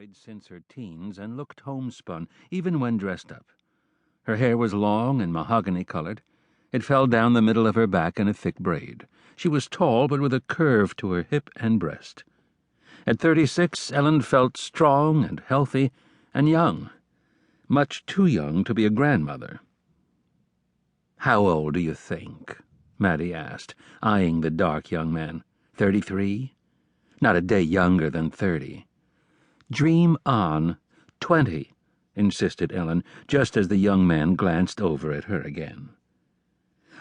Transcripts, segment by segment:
married since her teens and looked homespun, even when dressed up. Her hair was long and mahogany-colored. It fell down the middle of her back in a thick braid. She was tall, but with a curve to her hip and breast. At 36, Ellen felt strong and healthy and young, much too young to be a grandmother. "How old do you think?" Maddie asked, eyeing the dark young man. 33? Not a day younger than 30. "Dream on. 20, insisted Ellen, just as the young man glanced over at her again.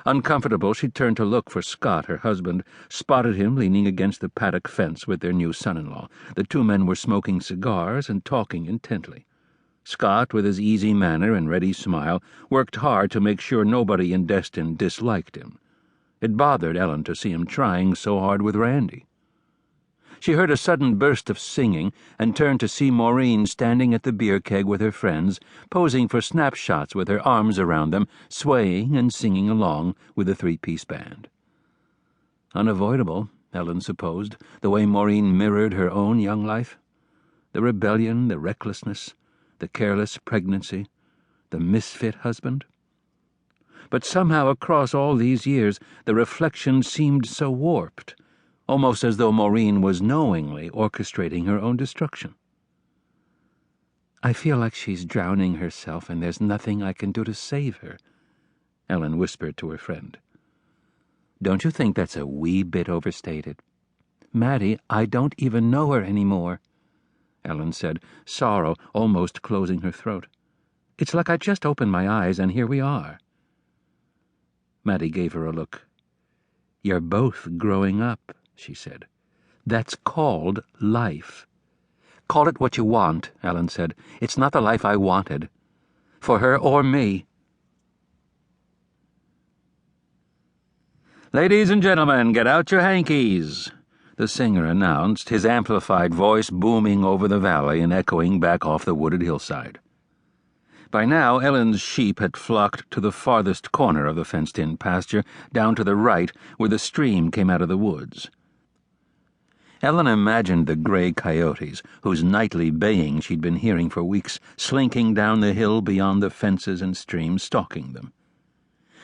Uncomfortable, she turned to look for Scott, her husband, spotted him leaning against the paddock fence with their new son-in-law. The two men were smoking cigars and talking intently. Scott, with his easy manner and ready smile, worked hard to make sure nobody in Destin disliked him. It bothered Ellen to see him trying so hard with Randy. She heard a sudden burst of singing and turned to see Maureen standing at the beer keg with her friends, posing for snapshots with her arms around them, swaying and singing along with the three-piece band. Unavoidable, Ellen supposed, the way Maureen mirrored her own young life. The rebellion, the recklessness, the careless pregnancy, the misfit husband. But somehow across all these years the reflection seemed so warped, almost as though Maureen was knowingly orchestrating her own destruction. "I feel like she's drowning herself and there's nothing I can do to save her," Ellen whispered to her friend. "Don't you think that's a wee bit overstated?" "Maddie, I don't even know her anymore," Ellen said, sorrow almost closing her throat. "It's like I just opened my eyes and here we are." Maddie gave her a look. "You're both growing up," she said. "That's called life." "Call it what you want," Ellen said. "It's not the life I wanted. For her or me." "Ladies and gentlemen, get out your hankies," the singer announced, his amplified voice booming over the valley and echoing back off the wooded hillside. By now, Ellen's sheep had flocked to the farthest corner of the fenced-in pasture, down to the right, where the stream came out of the woods. Ellen imagined the gray coyotes, whose nightly baying she'd been hearing for weeks, slinking down the hill beyond the fences and stream, stalking them.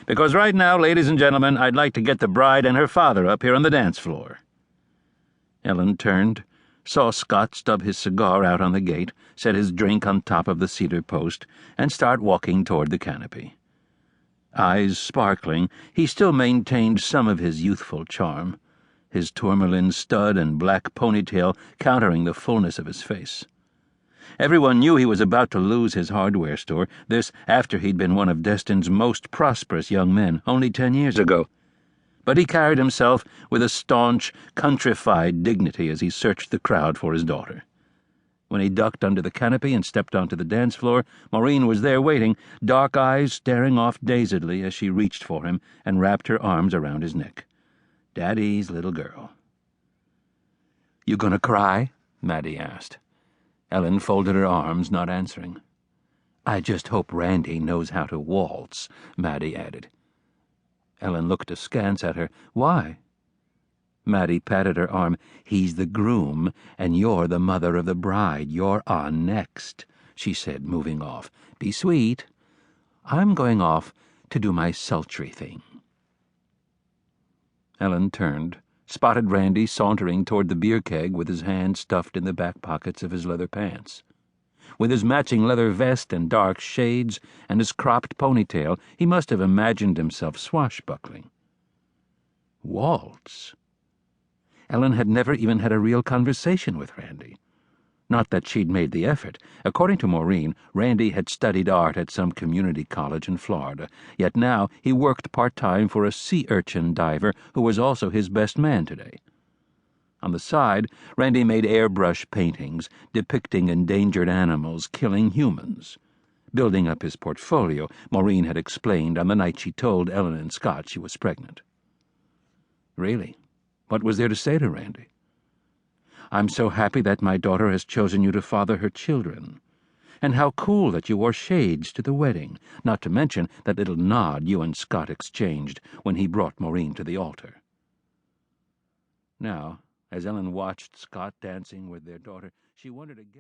"Because right now, ladies and gentlemen, I'd like to get the bride and her father up here on the dance floor." Ellen turned, saw Scott stub his cigar out on the gate, set his drink on top of the cedar post, and start walking toward the canopy. Eyes sparkling, he still maintained some of his youthful charm, his tourmaline stud and black ponytail countering the fullness of his face. Everyone knew he was about to lose his hardware store, this after he'd been one of Destin's most prosperous young men only 10 years ago. But he carried himself with a staunch, countrified dignity as he searched the crowd for his daughter. When he ducked under the canopy and stepped onto the dance floor, Maureen was there waiting, dark eyes staring off dazedly as she reached for him and wrapped her arms around his neck. Daddy's little girl. "You gonna cry?" Maddie asked. Ellen folded her arms, not answering. "I just hope Randy knows how to waltz," Maddie added. Ellen looked askance at her. "Why?" Maddie patted her arm. "He's the groom, and you're the mother of the bride. You're on next," she said, moving off. "Be sweet. I'm going off to do my sultry thing." Ellen turned, spotted Randy sauntering toward the beer keg with his hands stuffed in the back pockets of his leather pants. With his matching leather vest and dark shades and his cropped ponytail, he must have imagined himself swashbuckling. Waltz? Ellen had never even had a real conversation with Randy. Not that she'd made the effort. According to Maureen, Randy had studied art at some community college in Florida, yet now he worked part-time for a sea urchin diver who was also his best man today. On the side, Randy made airbrush paintings depicting endangered animals killing humans. Building up his portfolio, Maureen had explained on the night she told Ellen and Scott she was pregnant. Really, what was there to say to Randy? "I'm so happy that my daughter has chosen you to father her children. And how cool that you wore shades to the wedding, not to mention that little nod you and Scott exchanged when he brought Maureen to the altar." Now, as Ellen watched Scott dancing with their daughter, she wondered again.